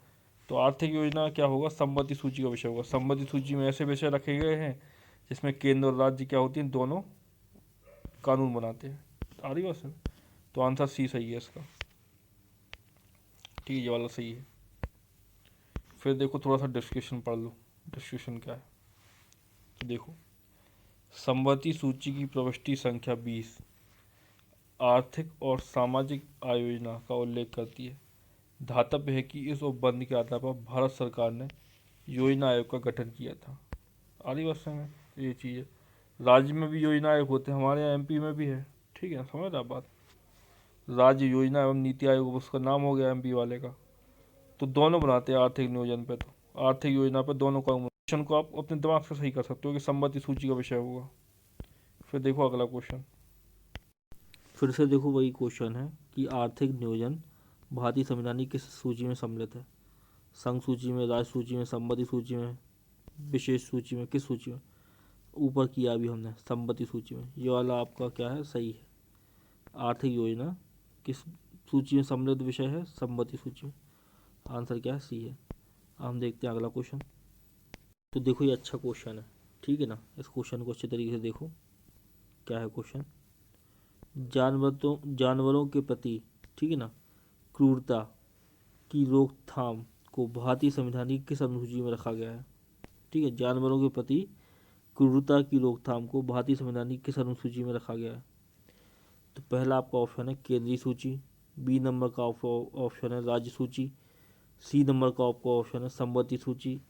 Speaker 1: तो आर्थिक योजना क्या होगा, संबंधित सूची का विषय होगा। संबंधित सूची में ऐसे विषय रखे गए हैं जिसमें केंद्र और राज्य क्या होती हैं, दोनों कानून बनाते हैं। आ रही बात सर, तो आंसर सी सही है इसका, ठीक है, ये वाला सही है। फिर देखो थोड़ा सा डिस्क्रिप्शन पढ़ लो, डिस्क्रिप्शन क्या है। तो देखो, संबंधी सूची की प्रविष्टि संख्या 20 आर्थिक और सामाजिक आयोजना का उल्लेख करती है। धातव्य है कि इस उपबंध के आधार पर भारत सरकार ने योजना आयोग का गठन किया था। आदि वर्ष में ये चीज़ है, राज्य में भी योजना आयोग होते हैं, हमारे यहाँ एमपी में भी है, ठीक है, समझ रहे आप बात। राज्य योजना एवं नीति आयोग उसका नाम हो गया एमपी वाले का। तो दोनों बनाते हैं आर्थिक नियोजन पे, तो आर्थिक योजना पे दोनों का क्वेश्चन को आप अपने दिमाग से सही कर सकते हो कि संबंधित सूची का विषय होगा। फिर देखो अगला क्वेश्चन, फिर से देखो वही क्वेश्चन है कि आर्थिक नियोजन भारतीय संविधान की किस सूची में सम्मिलित है, संघ सूची में, राज्य सूची में, संबंधित सूची में, विशेष सूची में, किस सूची में। ऊपर किया अभी हमने संबंधित सूची में, ये वाला आपका क्या है, सही है। आर्थिक योजना किस सूची में सम्मिलित विषय है, संबंधित सूची में। आंसर क्या है, सी है। हम देखते हैं अगला क्वेश्चन। तो देखो ये अच्छा क्वेश्चन है, ठीक है ना, इस क्वेश्चन को अच्छे तरीके से देखो। क्या है क्वेश्चन, जानवरों के प्रति, ठीक है ना, क्रूरता की रोकथाम को भारतीय संविधान की किस अनुसूची में रखा गया है। ठीक है, जानवरों के प्रति क्रूरता की रोकथाम को भारतीय संविधान की किस अनुसूची में रखा गया है। तो पहला आपका ऑप्शन है केंद्रीय सूची, बी नंबर का ऑप्शन है राज्य सूची, सी नंबर का आपका ऑप्शन है संबंधित सूची,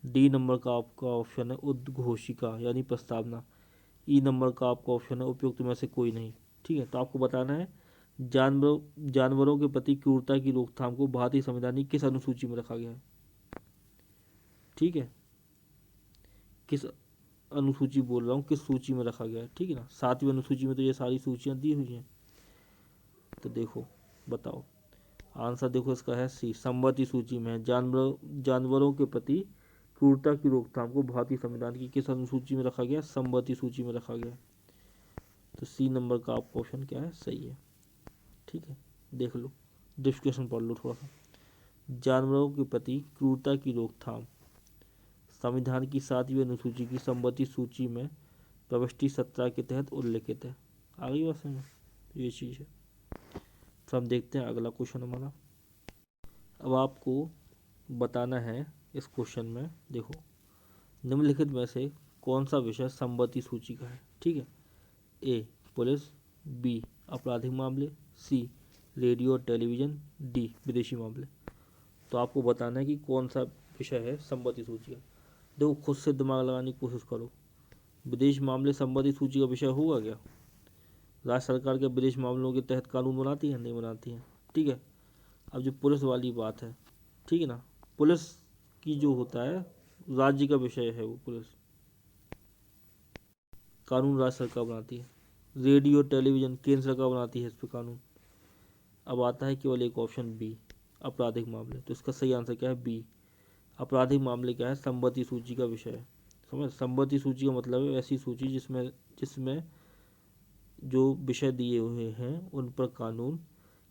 Speaker 1: डी नंबर का आपका ऑप्शन है उद्घोषिका यानी प्रस्तावना, ई नंबर का आपका ऑप्शन है उपयुक्त में से कोई नहीं। ठीक है, तो आपको बताना है जानवरों के प्रति क्रूरता की रोकथाम को भारतीय संविधान की किस अनुसूची में रखा गया है। ठीक है, किस अनुसूची बोल रहा हूँ, किस सूची में रखा गया है। ठीक है ना, 7वीं अनुसूची में तो ये सारी सूचियाँ दी हुई हैं। तो देखो बताओ, आंसर देखो इसका है सी, संबंधित सूची में जानवरों के प्रति क्रूरता की रोकथाम को भारतीय संविधान की किस अनुसूची में रखा गया, संबंधित सूची में रखा गया। तो सी नंबर का आपका ऑप्शन क्या है, सही है। ठीक है, देख लो, डिस्कशन पढ़ लो थोड़ा सा। जानवरों के प्रति क्रूरता की रोकथाम संविधान की 7वीं अनुसूची की संबंधित सूची में प्रविष्टि 17 के तहत उल्लेखित है। आ गई बात समझ, ये चीज़ है। तो हम देखते हैं अगला क्वेश्चन हमारा। अब आपको बताना है इस क्वेश्चन में, देखो निम्नलिखित में से कौन सा विषय संबंधित सूची का है। ठीक है, ए पुलिस, बी आपराधिक मामले, सी रेडियो और टेलीविज़न, डी विदेशी मामले। तो आपको बताना है कि कौन सा विषय है संबंधित सूची का। देखो खुद से दिमाग लगाने की कोशिश करो, विदेश मामले संबंधित सूची का विषय होगा क्या। राज्य सरकार के विदेश मामलों के तहत कानून बनाती है, नहीं बनाती है। ठीक है, अब जो पुलिस वाली बात है, ठीक है ना, पुलिस की जो होता है राज्य का विषय है, वो पुलिस कानून राज्य सरकार बनाती है। रेडियो टेलीविज़न केंद्र सरकार बनाती है इस पर कानून। अब आता है केवल एक ऑप्शन बी आपराधिक मामले। तो इसका सही आंसर क्या है, बी आपराधिक मामले क्या है, संबंधित सूची का विषय है। समझ, संबंधित सूची का मतलब है ऐसी सूची जिसमें जो विषय दिए हुए हैं उन पर कानून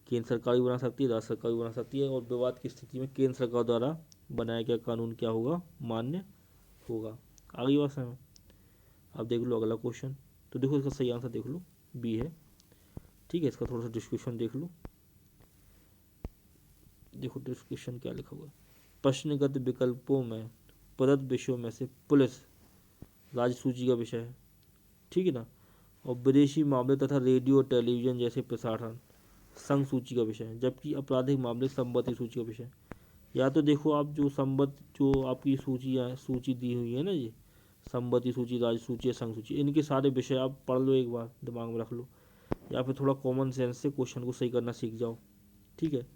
Speaker 1: केंद्र सरकार भी बना सकती है, राज्य सरकार भी बना सकती है, और विवाद की स्थिति में केंद्र सरकार द्वारा बनाया गया कानून क्या होगा, मान्य होगा। आगे बात समझ। अब देख लो अगला क्वेश्चन। तो देखो इसका सही आंसर देख लो, बी है। ठीक है, इसका थोड़ा सा डिस्क्रिप्शन देख लो। देखो डिस्क्रिप्शन क्या लिखा हुआ है, प्रश्नगत विकल्पों में प्रदत्त विषयों में से पुलिस राज्य सूची का विषय है। ठीक है ना, और विदेशी मामले तथा रेडियो और टेलीविज़न जैसे प्रसारण संघ सूची का विषय है, जबकि आपराधिक मामले संबंधित सूची का विषय है। या तो देखो आप जो आपकी सूची दी हुई है ना, ये संबंधित सूची, राज्य सूची या संघ सूची, इनके सारे विषय आप पढ़ लो, एक बार दिमाग में रख लो, या फिर थोड़ा कॉमन सेंस से क्वेश्चन को सही करना सीख जाओ। ठीक है,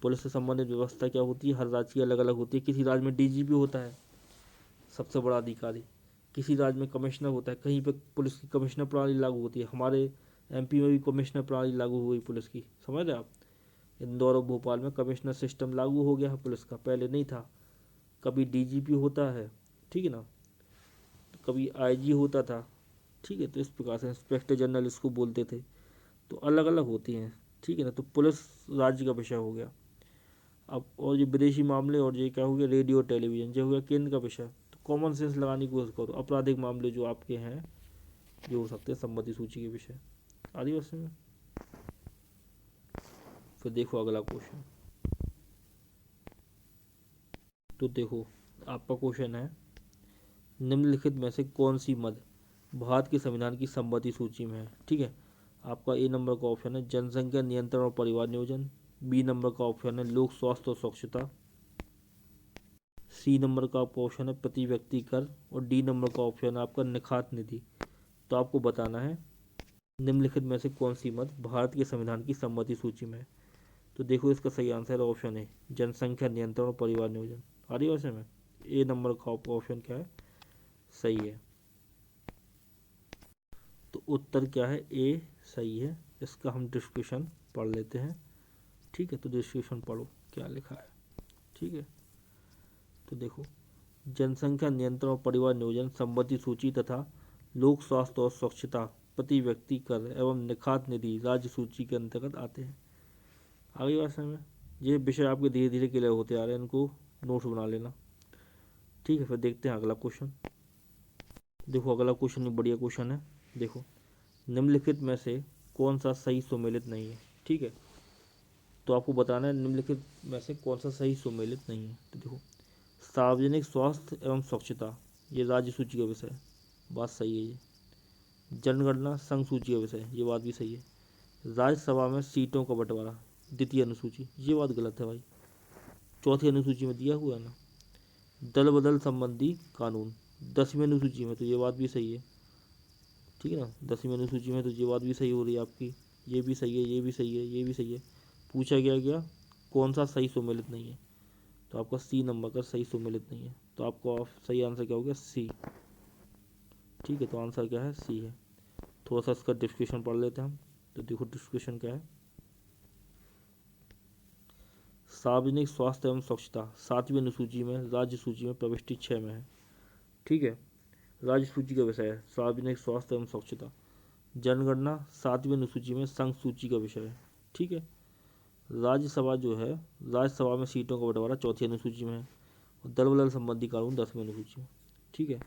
Speaker 1: पुलिस से संबंधित व्यवस्था क्या होती है, हर राज्य की अलग अलग होती है। किसी राज्य में डीजीपी होता है, सबसे बड़ा अधिकारी, किसी राज्य में कमिश्नर होता है, कहीं पे पुलिस की कमिश्नर प्रणाली लागू होती है। हमारे एमपी में भी कमिश्नर प्रणाली लागू हुई पुलिस की, समझ रहे आप। इंदौर और भोपाल में कमिश्नर सिस्टम लागू हो गया है पुलिस का, पहले नहीं था। कभी डीजीपी होता है, ठीक है ना, कभी आईजी होता था। ठीक है, तो इस प्रकार से इंस्पेक्टर जनरल इसको बोलते थे। तो अलग अलग होती हैं। ठीक है ना, तो पुलिस राज्य का विषय हो गया। अब और ये विदेशी मामले और ये क्या हो गया, रेडियो टेलीविज़न जो हो गया केंद्र का विषय। तो कॉमन सेंस लगाने की कोशिश करो, आपराधिक मामले जो आपके हैं ये हो सकते हैं संबंधित सूची के विषय। आदिवासी में फिर देखो अगला क्वेश्चन। तो देखो आपका क्वेश्चन है, निम्नलिखित में से कौन सी मद भारत के संविधान की संबंधित सूची में है। ठीक है, आपका ए नंबर का ऑप्शन है जनसंख्या नियंत्रण और परिवार नियोजन, बी नंबर का ऑप्शन है लोक स्वास्थ्य और स्वच्छता, सी नंबर का आपका ऑप्शन है प्रति व्यक्ति कर, और डी नंबर का ऑप्शन है आपका निखात निधि। तो आपको बताना है निम्नलिखित में से कौन सी मद भारत के संविधान की संबंधित सूची में है। तो देखो इसका सही आंसर ऑप्शन है जनसंख्या नियंत्रण और परिवार नियोजन। आदिवासी में ए नंबर का ऑप्शन क्या है, सही है। तो उत्तर क्या है, ए सही है। इसका हम डिस्क्रिप्शन पढ़ लेते हैं। ठीक है, तो डिस्क्रिप्शन पढ़ो क्या लिखा है। ठीक है, तो देखो जनसंख्या नियंत्रण और परिवार नियोजन संबंधित सूची तथा लोक स्वास्थ्य और स्वच्छता प्रति व्यक्ति कर एवं निखात निधि राज्य सूची के अंतर्गत आते हैं। आगे बात समझ में, ये विषय आपके धीरे धीरे क्लियर होते आ रहे हैं, इनको नोट्स बना लेना। ठीक है, फिर देखते हैं अगला क्वेश्चन। देखो अगला क्वेश्चन बढ़िया क्वेश्चन है। देखो निम्नलिखित में से कौन सा सही सुमेलित नहीं है। ठीक है, तो आपको बताना है निम्नलिखित में से कौन सा सही सुमेलित नहीं है। तो देखो, सार्वजनिक स्वास्थ्य एवं स्वच्छता ये राज्य सूची का विषय है, बात सही है ये। जनगणना संघ सूची का विषय है, ये बात भी सही है। राज्यसभा में सीटों का बंटवारा द्वितीय अनुसूची, ये बात गलत है भाई, चौथी अनुसूची में दिया हुआ है ना। दल बदल संबंधी कानून 10वीं अनुसूची में, तो ये बात भी सही है। ठीक है ना, 10वीं अनुसूची में तो ये बात भी सही हो रही है आपकी, ये भी सही है, ये भी सही है, ये भी सही है। पूछा गया क्या, कौन सा सही सुमेलित नहीं है, तो आपका सी नंबर का सही सुमेलित नहीं है, तो आपका सही आंसर क्या हो गया, सी। ठीक है, तो आंसर क्या है, सी है। थोड़ा सा इसका डिस्क्रिप्शन पढ़ लेते हैं हम। तो देखो डिस्क्रिप्शन क्या है। सार्वजनिक स्वास्थ्य एवं स्वच्छता 7वीं अनुसूची में राज्य सूची में प्रविष्टि 6 में है। ठीक है, राज्य सूची का विषय है सार्वजनिक स्वास्थ्य एवं स्वच्छता। जनगणना 7वीं अनुसूची में संघ सूची का विषय है। ठीक है, राज्यसभा जो है, राज्यसभा में सीटों का बंटवारा चौथी अनुसूची में है, और दल बदल संबंधी कानून 10वीं अनुसूची में। ठीक है,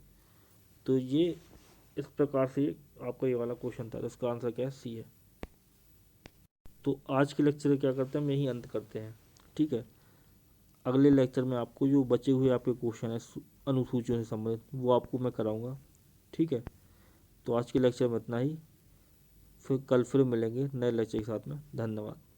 Speaker 1: तो ये इस प्रकार से आपका ये वाला क्वेश्चन था, तो इसका आंसर क्या है, सी है। तो आज के लेक्चर क्या करते हैं, हम यही अंत करते हैं। ठीक है, अगले लेक्चर में आपको जो बचे हुए आपके क्वेश्चन है अनुसूचियों से संबंधित, वो आपको मैं कराऊंगा। ठीक है, तो आज के लेक्चर में इतना ही, फिर कल फिर मिलेंगे नए लेक्चर के साथ में। धन्यवाद।